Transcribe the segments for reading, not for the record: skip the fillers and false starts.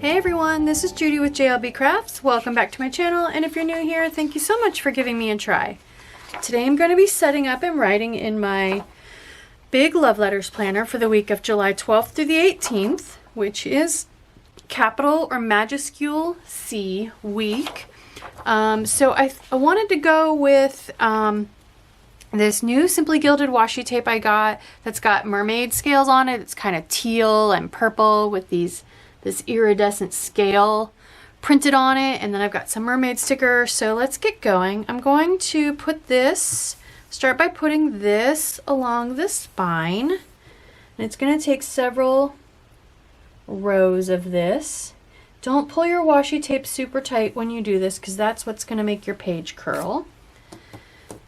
Hey everyone, this is Judi with JLBCrafts. Welcome back to my channel, and if you're new here, thank you so much for giving me a try. Today I'm going to be setting up and writing in my big love letters planner for the week of July 12th through the 18th, which is capital or majuscule C week. So I wanted to go with this new Simply Gilded washi tape I got that's got mermaid scales on it. It's kind of teal and purple with this iridescent scale printed on it, and then I've got some mermaid sticker. So let's get going. I'm going to start by putting this along the spine, and it's going to take several rows of this. Don't pull your washi tape super tight when you do this, because that's what's going to make your page curl.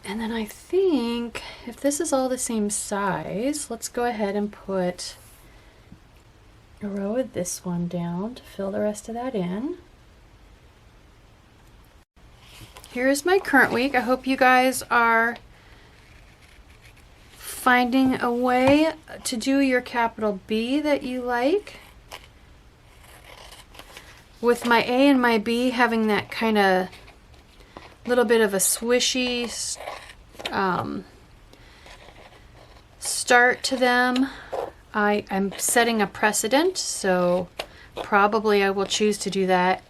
And then I think if this is all the same size, let's go ahead and put a row of this one down to fill the rest of that in. Here's my current week. I hope you guys are finding a way to do your capital B that you like. With my A and my B having that kind of little bit of a swishy start to them, I'm setting a precedent, so probably I will choose to do that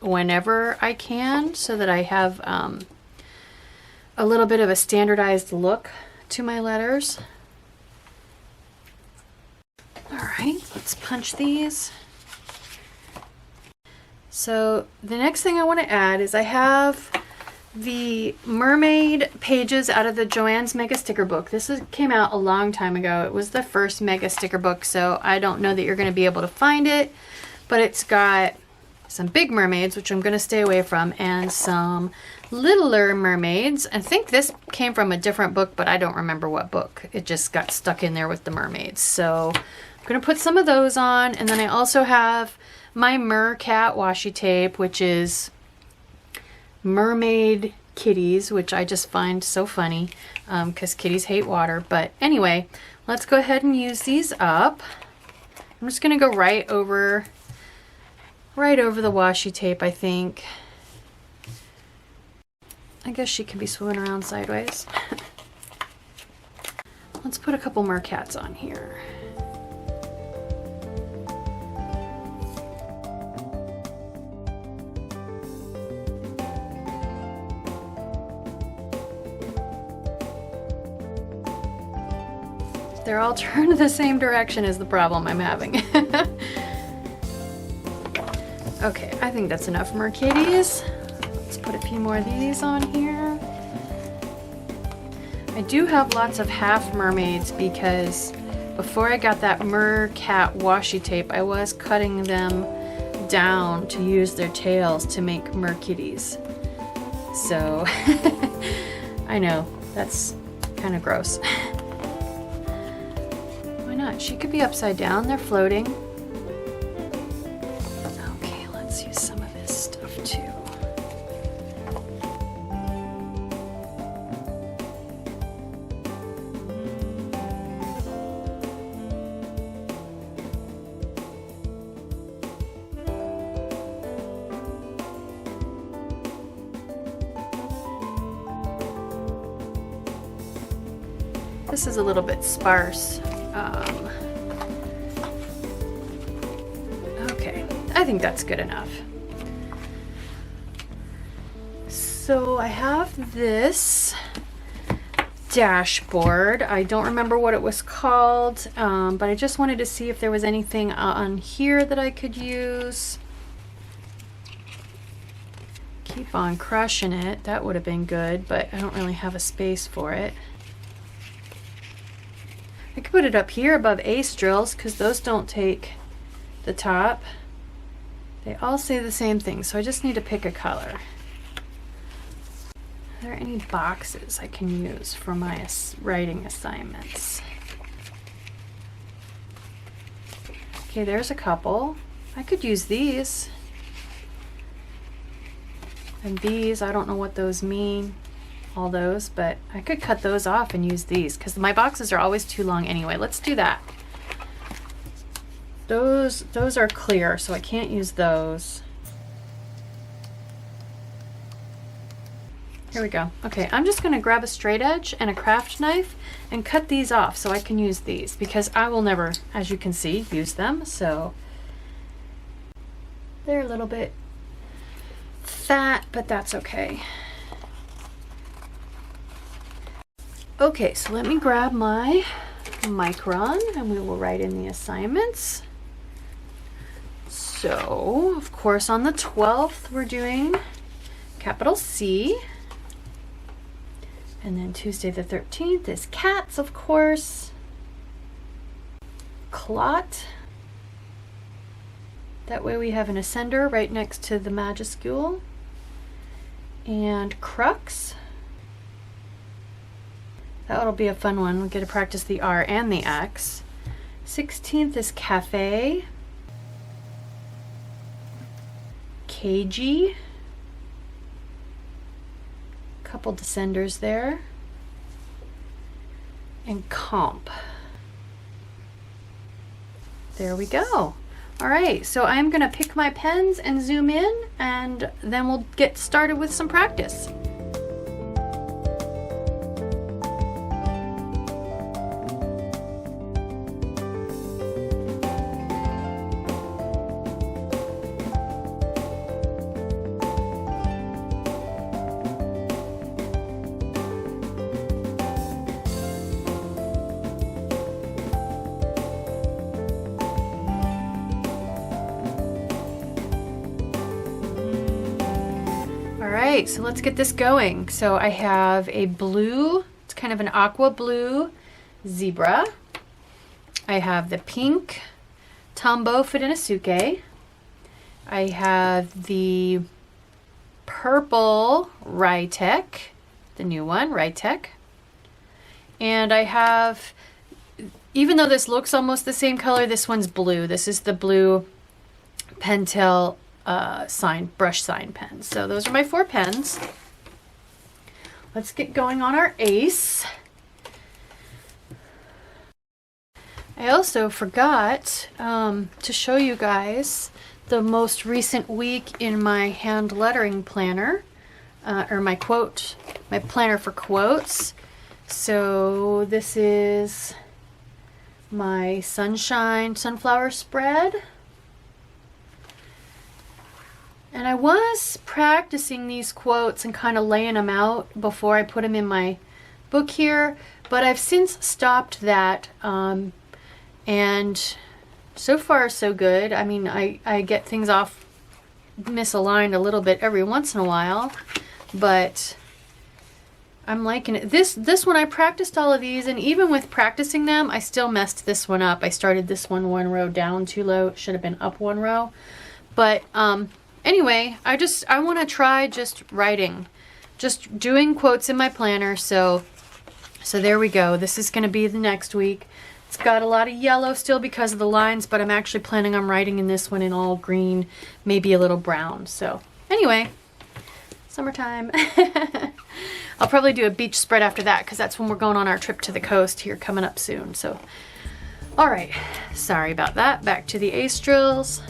whenever I can, so that I have a little bit of a standardized look to my letters. Alright, let's punch these. So the next thing I want to add is I have the mermaid pages out of the Joann's Mega Sticker Book. This came out a long time ago. It was the first Mega Sticker Book, so I don't know that you're going to be able to find it, but it's got some big mermaids, which I'm going to stay away from, and some littler mermaids. I think this came from a different book, but I don't remember what book. It just got stuck in there with the mermaids. So I'm going to put some of those on, and then I also have my Mercat washi tape, which is mermaid kitties, which I just find so funny because kitties hate water. But anyway, let's go ahead and use these up. I'm just going to go right over the washi tape, I think. I guess she can be swimming around sideways. Let's put a couple Mercats on here. They're all turned the same direction is the problem I'm having. Okay, I think that's enough Merkitties. Let's put a few more of these on here. I do have lots of half mermaids because before I got that Mercat washi tape, I was cutting them down to use their tails to make Merkitties. So, I know, that's kind of gross. She could be upside down. They're floating. Okay, let's use some of this stuff too. This is a little bit sparse. Okay, I think that's good enough. So I have this dashboard. I don't remember what it was called, but I just wanted to see if there was anything on here that I could use. Keep on crushing it. That would have been good, but I don't really have a space for it. I could put it up here above ace drills because those don't take the top. They all say the same thing, so I just need to pick a color. Are there any boxes I can use for my writing assignments? Okay, there's a couple. I could use these. And these, I don't know what those mean. all those, but I could cut those off and use these because my boxes are always too long anyway. Let's do that. those are clear, so I can't use those. Here we go. Okay, I'm just gonna grab a straight edge and a craft knife and cut these off so I can use these, because I will never, as you can see, use them. So they're a little bit fat, but that's okay. Okay, so let me grab my micron and we will write in the assignments. So, of course, on the 12th, we're doing capital C. And then Tuesday the 13th is cats, of course. Clot. That way we have an ascender right next to the majuscule. And crux. That'll be a fun one. We'll get to practice the R and the X. 16th is cafe. KG. Couple descenders there, and comp. There we go. All right, so I'm gonna pick my pens and zoom in, and then we'll get started with some practice. Alright, so let's get this going. So I have a blue, it's kind of an aqua blue zebra. I have the pink Tombow Fudenosuke. I have the purple Rytech, the new one, Rytech. And I have, even though this looks almost the same color, this one's blue. This is the blue Pentel brush sign pens. So those are my 4 pens. Let's get going on our ace. I also forgot to show you guys the most recent week in my hand lettering planner, or my planner for quotes. So this is my sunflower spread. And I was practicing these quotes and kind of laying them out before I put them in my book here, but I've since stopped that, and so far so good. I mean, I get things off misaligned a little bit every once in a while, but I'm liking it. This one, I practiced all of these, and even with practicing them, I still messed this one up. I started this one row down too low. It should have been up 1 row. But anyway, I want to try just writing, just doing quotes in my planner. So there we go. This is going to be the next week. It's got a lot of yellow still because of the lines, but I'm actually planning on writing in this one in all green, maybe a little brown. So anyway, summertime. I'll probably do a beach spread after that, because that's when we're going on our trip to the coast here coming up soon. So, all right, sorry about that. Back to the ace drills.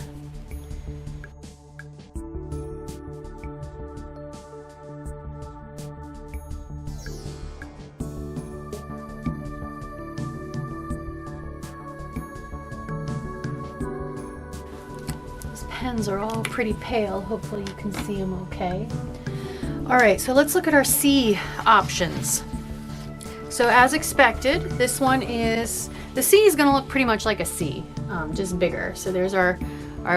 Pens are all pretty pale. Hopefully you can see them okay. All right, so let's look at our C options. So as expected, this one is, the C is gonna look pretty much like a C, just bigger. So there's our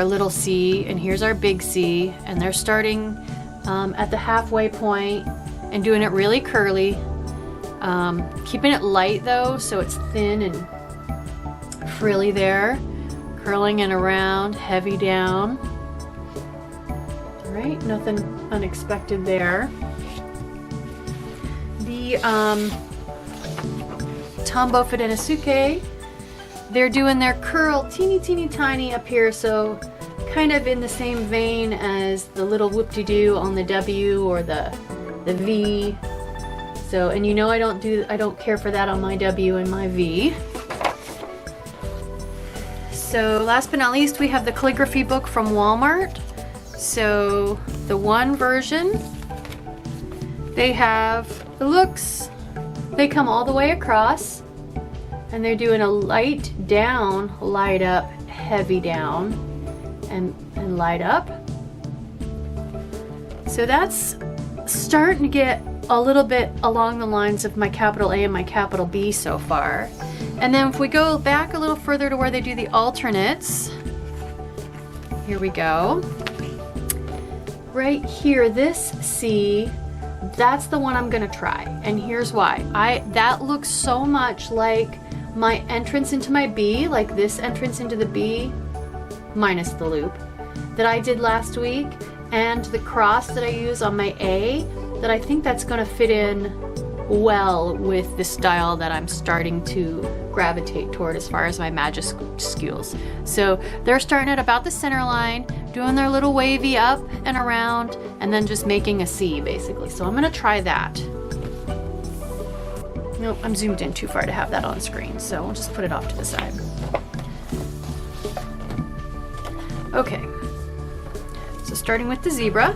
little C, and here's our big C, and they're starting at the halfway point and doing it really curly. Keeping it light though, so it's thin and frilly there. Curling it around, heavy down. All right, nothing unexpected there. The Tombow Fudenosuke, they're doing their curl teeny tiny up here, so kind of in the same vein as the little whoop-de-doo on the W or the V. So, and you know I don't care for that on my W and my V. So last but not least, we have the calligraphy book from Walmart. So the one version, they have the looks, they come all the way across, and they're doing a light down, light up, heavy down, and light up. So that's starting to get a little bit along the lines of my capital A and my capital B so far. And then if we go back a little further to where they do the alternates, here we go. Right here, this C, that's the one I'm gonna try. And here's why. That looks so much like my entrance into my B, like this entrance into the B, minus the loop, that I did last week, and the cross that I use on my A, that I think that's gonna fit in well with the style that I'm starting to gravitate toward as far as my Majuscules. So they're starting at about the center line, doing their little wavy up and around, and then just making a C basically. So I'm gonna try that. Nope, I'm zoomed in too far to have that on screen, so we'll just put it off to the side. Okay, so starting with the zebra,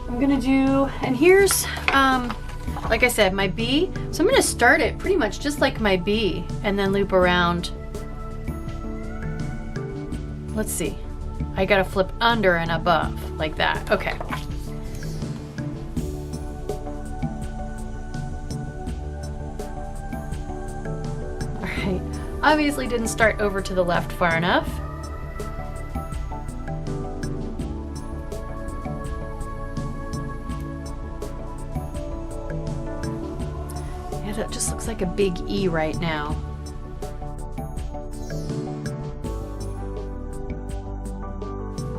I'm gonna do, and here's, like I said, my B. So I'm gonna start it pretty much just like my B and then loop around. Let's see. I gotta flip under and above like that. Okay. All right. Obviously didn't start over to the left far enough. It just looks like a big E right now.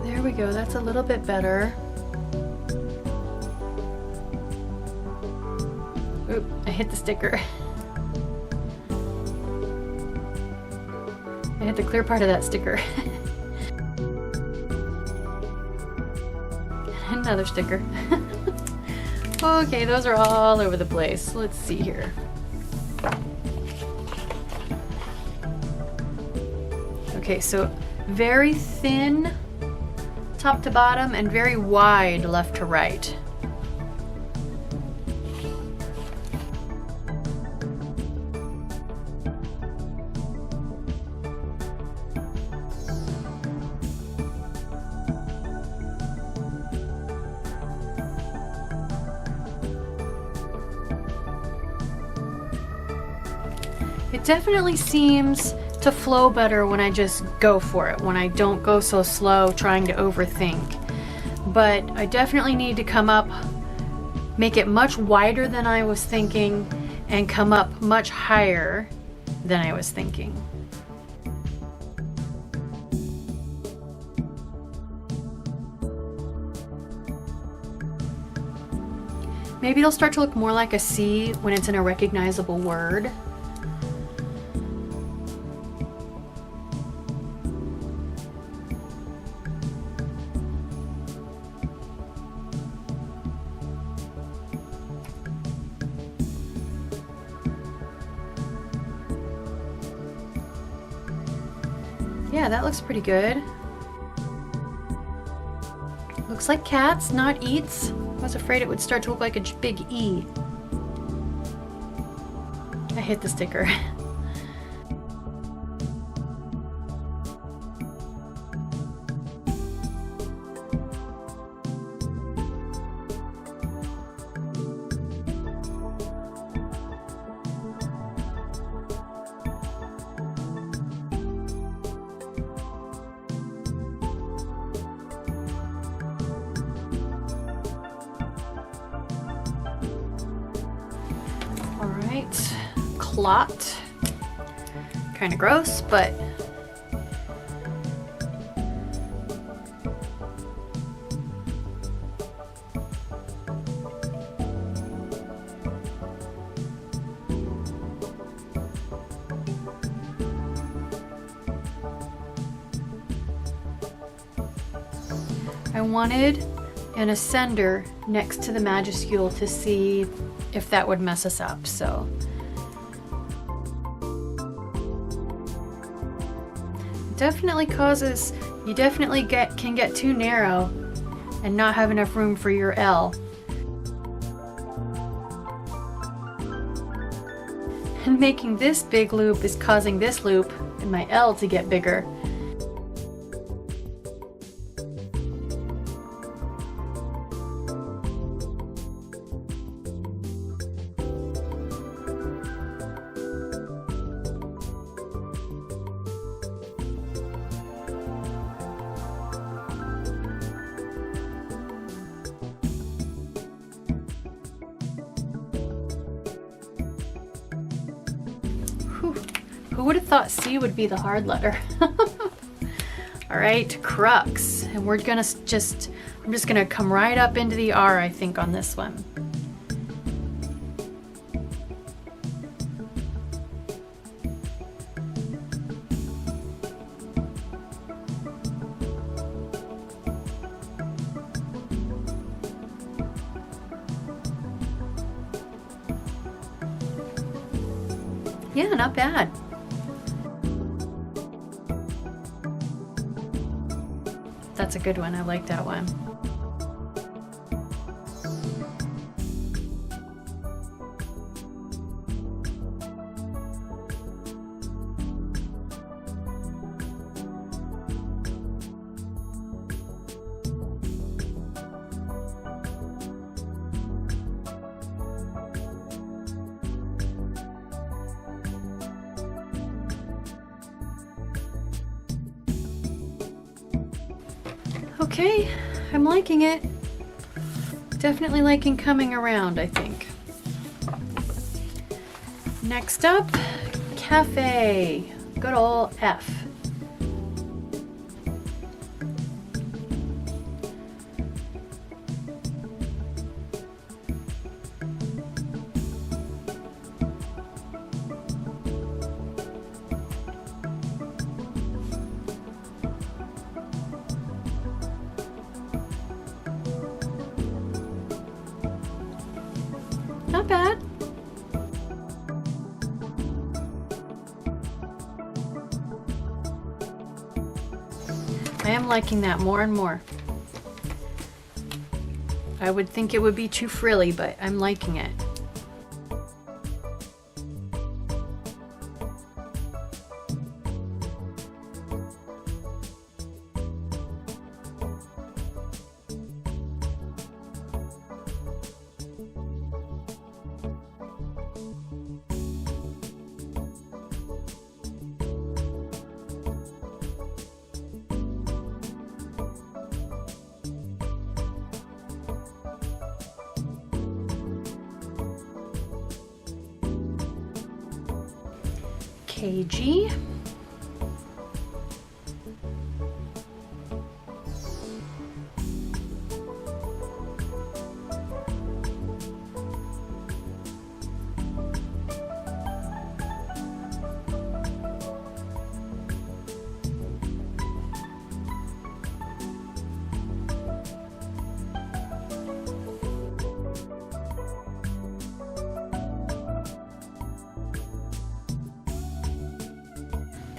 There we go, that's a little bit better. Oop, I hit the sticker. I hit the clear part of that sticker. Another sticker. Okay, those are all over the place. Let's see here. Okay, so very thin top to bottom and very wide left to right. It definitely seems to flow better when I just go for it, when I don't go so slow trying to overthink. But I definitely need to come up, make it much wider than I was thinking, and come up much higher than I was thinking. Maybe it'll start to look more like a C when it's in a recognizable word. Yeah, that looks pretty good. Looks like cats, not eats. I was afraid it would start to look like a big E. I hit the sticker. Clot. Kind of gross, but I wanted an ascender next to the Majuscule to see if that would mess us up, so definitely causes, you definitely can get too narrow and not have enough room for your L. And making this big loop is causing this loop in my L to get bigger. Who would have thought C would be the hard letter? All right, crux. And we're gonna I'm just gonna come right up into the R, I think, on this one. Yeah, not bad. That's a good one. I like that one. Okay, I'm liking it. Definitely liking coming around, I think. Next up, cafe. Good old F. Not bad. I am liking that more and more. I would think it would be too frilly, but I'm liking it. KG.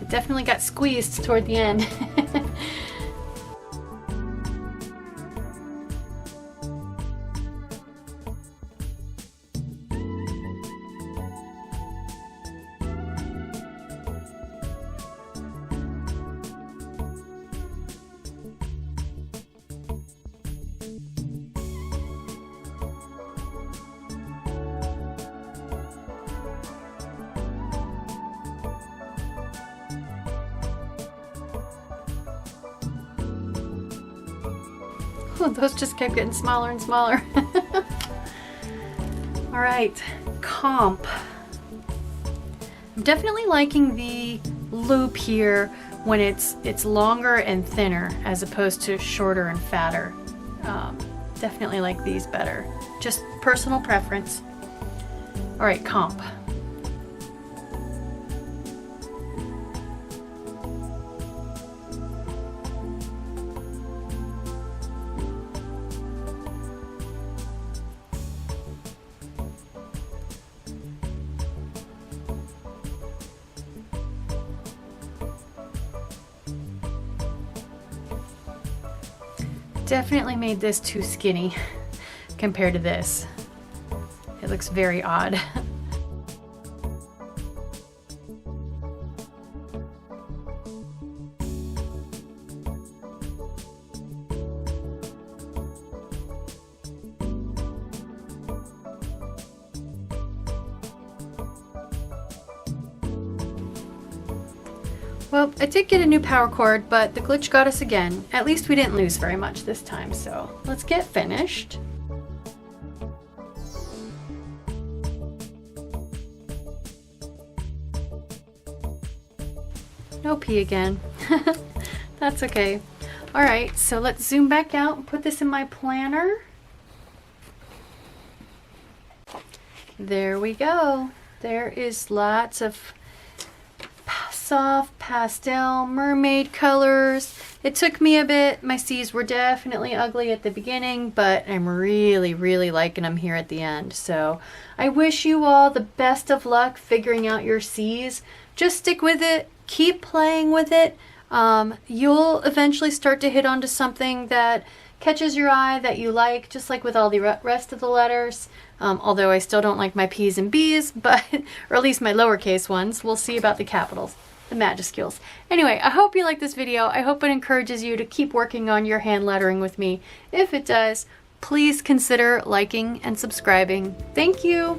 It definitely got squeezed toward the end. Oh, those just kept getting smaller and smaller. All right, comp. I'm definitely liking the loop here when it's longer and thinner as opposed to shorter and fatter. Definitely like these better. Just personal preference. All right, comp. definitely made this too skinny compared to this. It looks very odd. Well, I did get a new power cord, but the glitch got us again. At least we didn't lose very much this time, so let's get finished. No pee again. That's okay. All right, so let's zoom back out and put this in my planner. There we go. There is lots of soft pastel mermaid colors. It took me a bit. My C's were definitely ugly at the beginning, but I'm really liking them here at the end. So I wish you all the best of luck figuring out your C's. Just stick with it. Keep playing with it. You'll eventually start to hit onto something that catches your eye, that you like, just like with all the rest of the letters. Although I still don't like my P's and B's, but or at least my lowercase ones. We'll see about the capitals, the Majuscules. Anyway, I hope you like this video. I hope it encourages you to keep working on your hand lettering with me. If it does, please consider liking and subscribing. Thank you.